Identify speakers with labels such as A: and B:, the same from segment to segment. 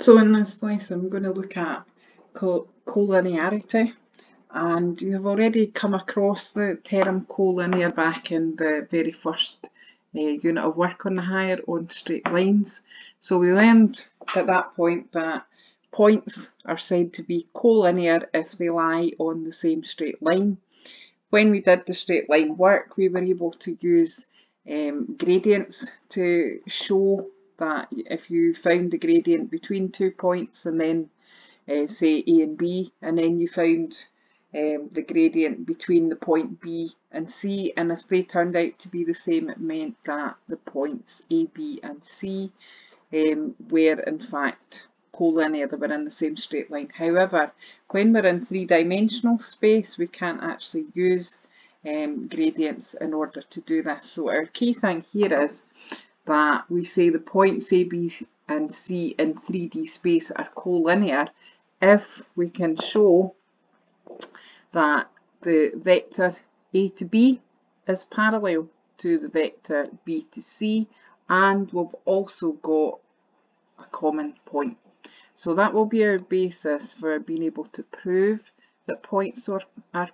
A: So in this lesson we're going to look at collinearity, and you have already come across the term collinear back in the very first unit of work on the higher on straight lines. So we learned at that point that points are said to be collinear if they lie on the same straight line. When we did the straight line work, we were able to use gradients to show that if you found the gradient between 2 points and then say A and B, and then you found the gradient between the point B and C, and if they turned out to be the same, it meant that the points A, B and C were in fact collinear, they were in the same straight line. However, when we're in three-dimensional space, we can't actually use gradients in order to do this. So our key thing here is that we say the points A, B and C in 3D space are collinear if we can show that the vector A to B is parallel to the vector B to C, and we've also got a common point. So that will be our basis for being able to prove that points are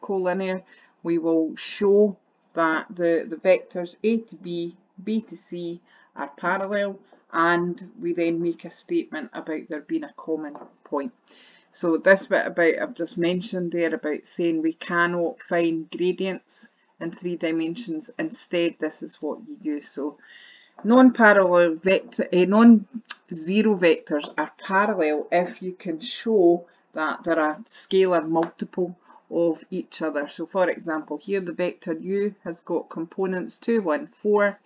A: collinear. We will show that the vectors A to B, B to C are parallel, and we then make a statement about there being a common point. So this bit about I've just mentioned there about saying we cannot find gradients in 3 dimensions, instead this is what you use. So non-parallel vector, non-zero vectors are parallel if you can show that they're a scalar multiple of each other. So for example, here the vector u has got components 2, 1, 4.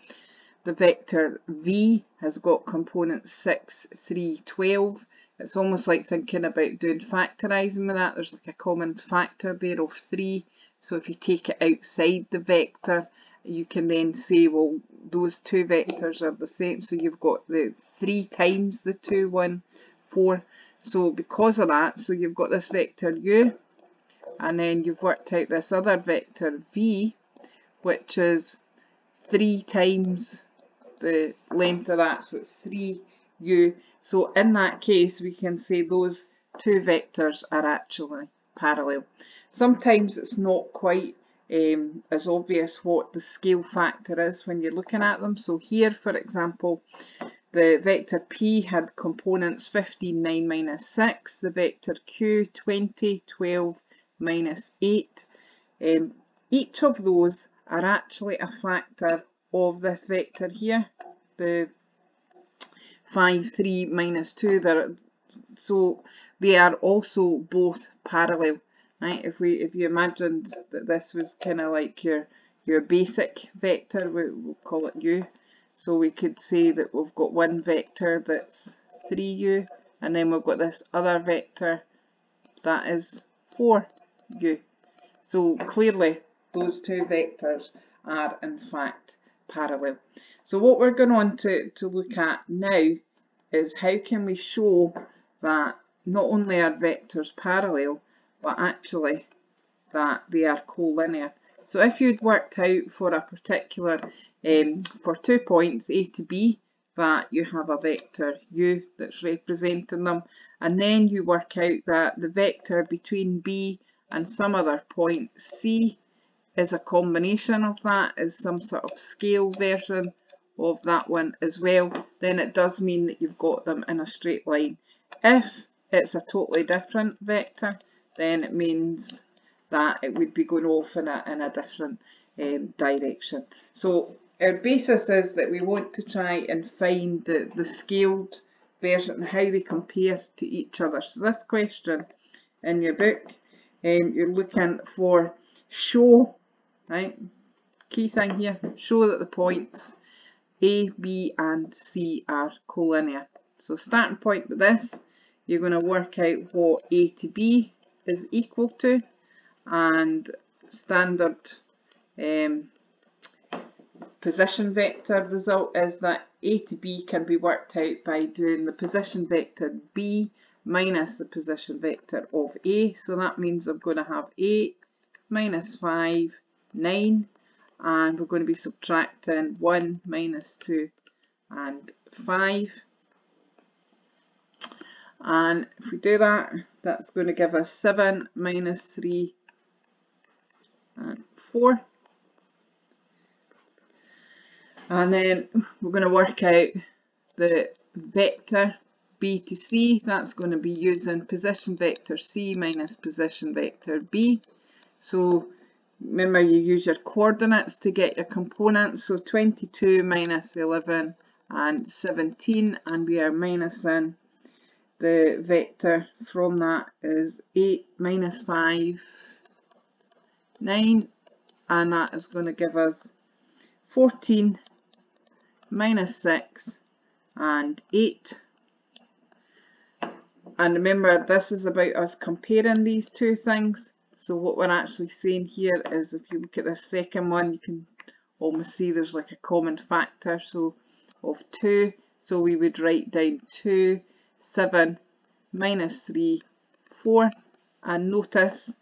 A: The vector v has got components 6, 3, 12. It's almost like thinking about doing factorising with that. There's like a common factor there of 3. So if you take it outside the vector, you can then say, well, those two vectors are the same. So you've got the 3 times the 2, 1, 4. So because of that, so you've got this vector u, and then you've worked out this other vector v, which is 3 times the length of that, so it's 3u. So in that case, we can say those two vectors are actually parallel. Sometimes it's not quite as obvious what the scale factor is when you're looking at them. So here, for example, the vector p had components 15, 9, minus 6. The vector q, 20, 12, minus 8. Each of those are actually a factor of this vector here, the 5, 3, minus 2. So they are also both parallel. Right? If you imagined that this was kind of like your basic vector, we'll call it u. So we could say that we've got one vector that's 3u, and then we've got this other vector that is 4u. So clearly those two vectors are in fact parallel. So what we're going on to look at now is how can we show that not only are vectors parallel, but actually that they are collinear. So if you'd worked out for a particular, for 2 points A to B, that you have a vector u that's representing them, and then you work out that the vector between B and some other point C is a combination of that, is some sort of scale version of that one as well, then it does mean that you've got them in a straight line. If it's a totally different vector, then it means that it would be going off in a different direction. So our basis is that we want to try and find the scaled version and how they compare to each other. So this question in your book, you're looking for show, right? Key thing here, show that the points A, B and C are collinear. So starting point with this, you're going to work out what A to B is equal to, and standard position vector result is that A to B can be worked out by doing the position vector B minus the position vector of A. So that means I'm going to have 8 minus 5, 9, and we're going to be subtracting 1, minus 2 and 5. And if we do that, that's going to give us 7 minus 3 and 4. And then we're going to work out the vector B to C. That's going to be using position vector C minus position vector B. So remember, you use your coordinates to get your components. So 22 minus 11 and 17, and we are minusing the vector from that is 8 minus 5, 9, and that is going to give us 14 minus 6 and 8. And remember, this is about us comparing these two things. So what we're actually saying here is, if you look at this second one, you can almost see there's like a common factor, so of 2. So we would write down 2, 7 minus 3, 4, and notice,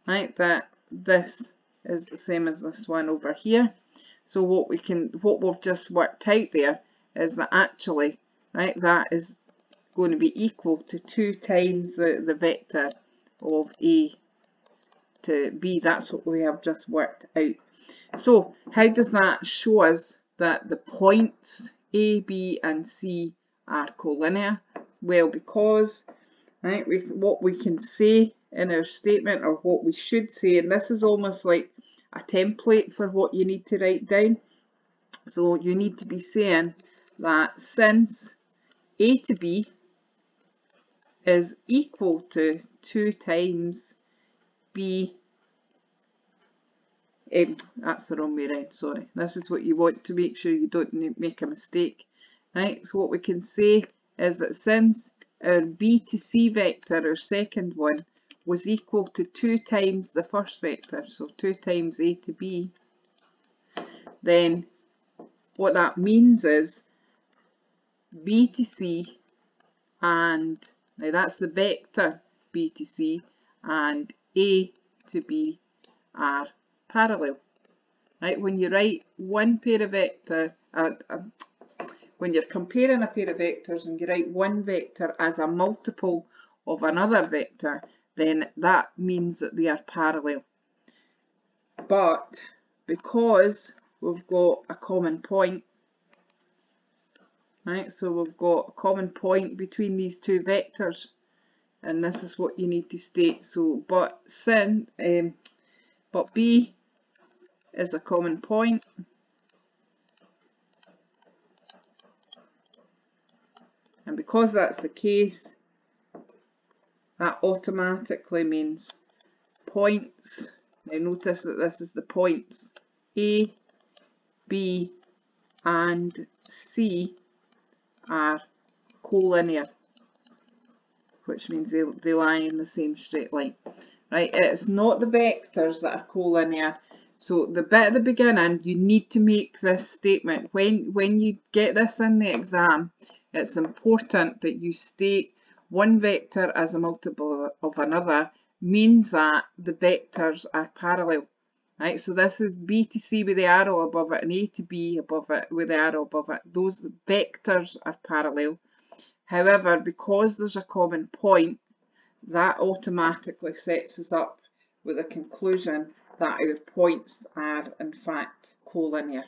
A: right, that this is the same as this one over here. So what we've just worked out there is that actually, right, that is going to be equal to 2 times the vector of A to B. That's what we have just worked out. So how does that show us that the points A, B and C are collinear? Well, because, right, what we can say in our statement, or what we should say, and this is almost like a template for what you need to write down. So you need to be saying that since A to B is equal to 2 times B, that's the wrong way around, sorry. This is what you want to make sure you don't make a mistake. Right, so what we can say is that since our B to C vector, our second one, was equal to 2 times the first vector, so 2 times A to B, then what that means is B to C, and now that's the vector B to C, and A to B are parallel. Right, when you write one pair of vector, when you're comparing a pair of vectors and you write one vector as a multiple of another vector, then that means that they are parallel. But because we've got a common point, right, so we've got a common point between these two vectors, and this is what you need to state. So but B is a common point, and because that's the case, that automatically means points. Now notice that this is the points A, B and C are collinear, which means they lie in the same straight line. Right, it's not the vectors that are collinear. So the bit at the beginning, you need to make this statement. When you get this in the exam, it's important that you state one vector as a multiple of another means that the vectors are parallel. Right, so this is B to C with the arrow above it and A to B above it with the arrow above it. Those vectors are parallel. However, because there's a common point, that automatically sets us up with a conclusion that our points are in fact collinear.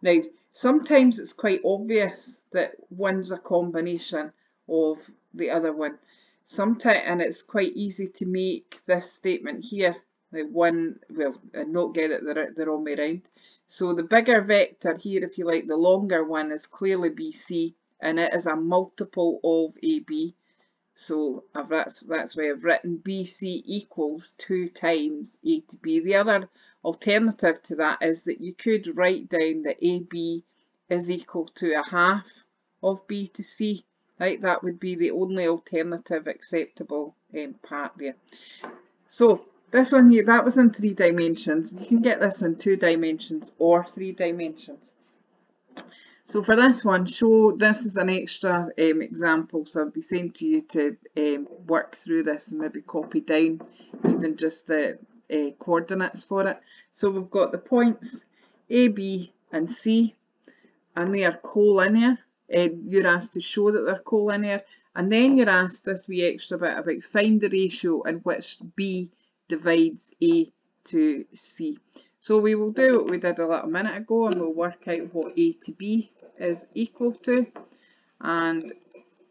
A: Now, sometimes it's quite obvious that one's a combination of the other one. Sometimes, and it's quite easy to make this statement here, that one, well, and not get it the wrong way around. So the bigger vector here, if you like, the longer one, is clearly BC, and it is a multiple of AB. So that's why I've written BC equals 2 times A to B. The other alternative to that is that you could write down that AB is equal to a half of B to C. Right, that would be the only alternative acceptable part there. So this one here, that was in 3 dimensions. You can get this in 2 dimensions or 3 dimensions. So for this one, this is an extra example, so I'll be saying to you to work through this and maybe copy down even just the coordinates for it. So we've got the points A, B and C, and they are collinear. You're asked to show that they're collinear, And then you're asked this wee extra bit about find the ratio in which B divides A to C. So we will do what we did a little minute ago, and we'll work out what A to B is equal to. And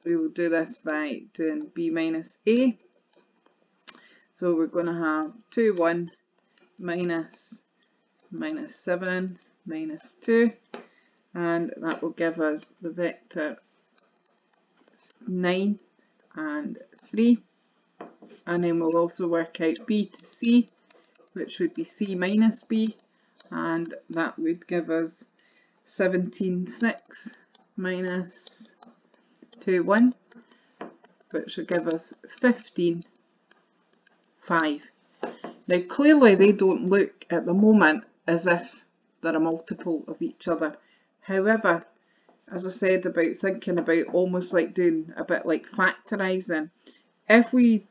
A: we will do this by doing B minus A. So we're going to have 2, 1 minus 7 minus 2, and that will give us the vector 9 and 3. And then we'll also work out B to C, which would be C minus B, and that would give us 17, 6 minus 2, 1, which will give us 15, 5. Now clearly they don't look at the moment as if they're a multiple of each other. However, as I said about thinking about almost like doing a bit like factorising, if we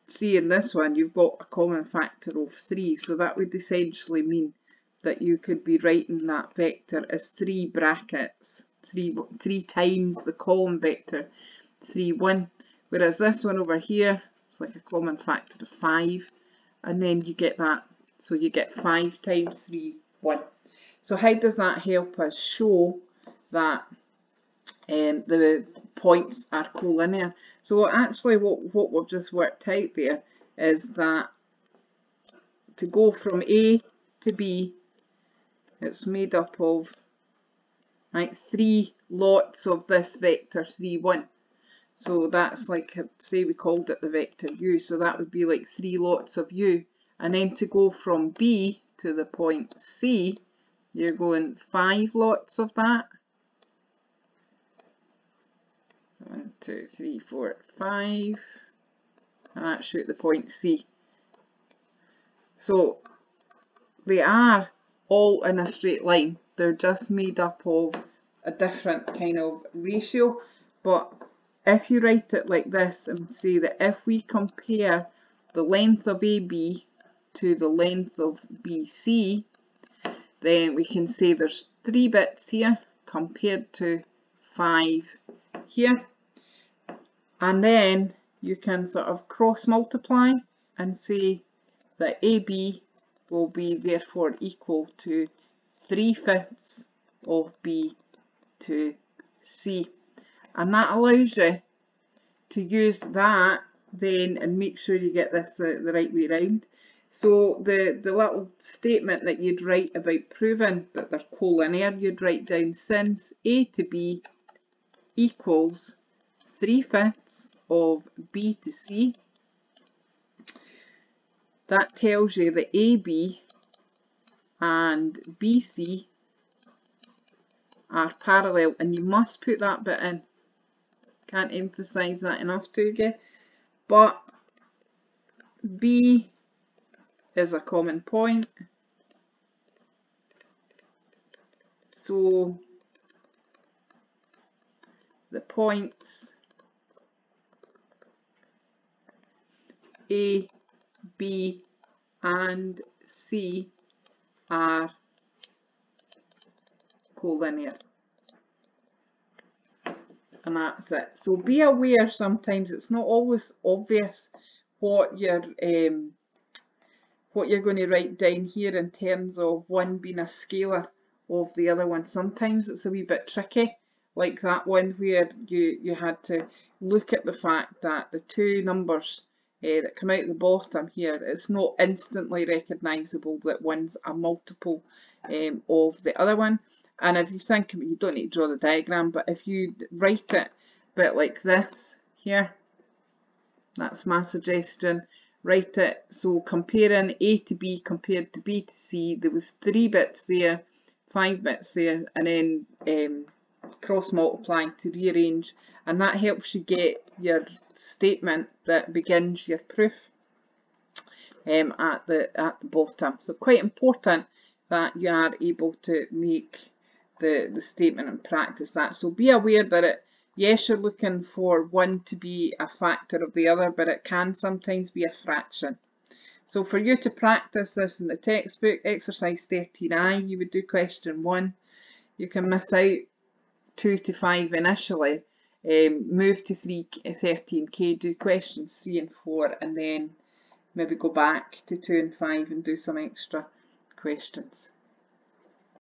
A: see in this one you've got a common factor of 3, so that would essentially mean that you could be writing that vector as 3 brackets, 3 times the column vector 3, 1, whereas this one over here it's like a common factor of 5, and then you get that, so you get 5 times 3, 1. So how does that help us show that the points are collinear? So actually what we've just worked out there is that to go from A to B, it's made up of 3 lots of this vector 3, 1. So that's like, say we called it the vector u, so that would be like 3 lots of u. And then to go from B to the point C, you're going 5 lots of that. 1, 2, 3, 4, 5. And that shoot the point C. So they are all in a straight line. They're just made up of a different kind of ratio. But if you write it like this and say that if we compare the length of AB to the length of BC, then we can say there's 3 bits here compared to 5 here. And then you can sort of cross multiply and say that AB will be therefore equal to 3/5 of B to C. And that allows you to use that then and make sure you get this the right way round. So the little statement that you'd write about proving that they're collinear, you'd write down since A to B equals 3/5 of B to C. That tells you that AB and BC are parallel, and you must put that bit in. Can't emphasise that enough to you. But B is a common point, so the points A, B and C are collinear. And that's it. So be aware sometimes it's not always obvious what you're going to write down here in terms of one being a scalar of the other one. Sometimes it's a wee bit tricky, like that one where you had to look at the fact that the 2 numbers that come out the bottom here, it's not instantly recognisable that one's a multiple of the other one. And if you think, you don't need to draw the diagram, but if you write it a bit like this here, that's my suggestion. Write it so comparing A to B compared to B to C, there was 3 bits there, 5 bits there, and then cross multiply to rearrange, and that helps you get your statement that begins your proof at the bottom. So quite important that you are able to make the statement and practice that. So be aware that yes, you're looking for one to be a factor of the other, but it can sometimes be a fraction. So for you to practice this in the textbook, exercise 13I, you would do question 1. You can miss out 2 to 5 initially move to 13k, do questions 3 and 4, and then maybe go back to 2 and 5 and do some extra questions.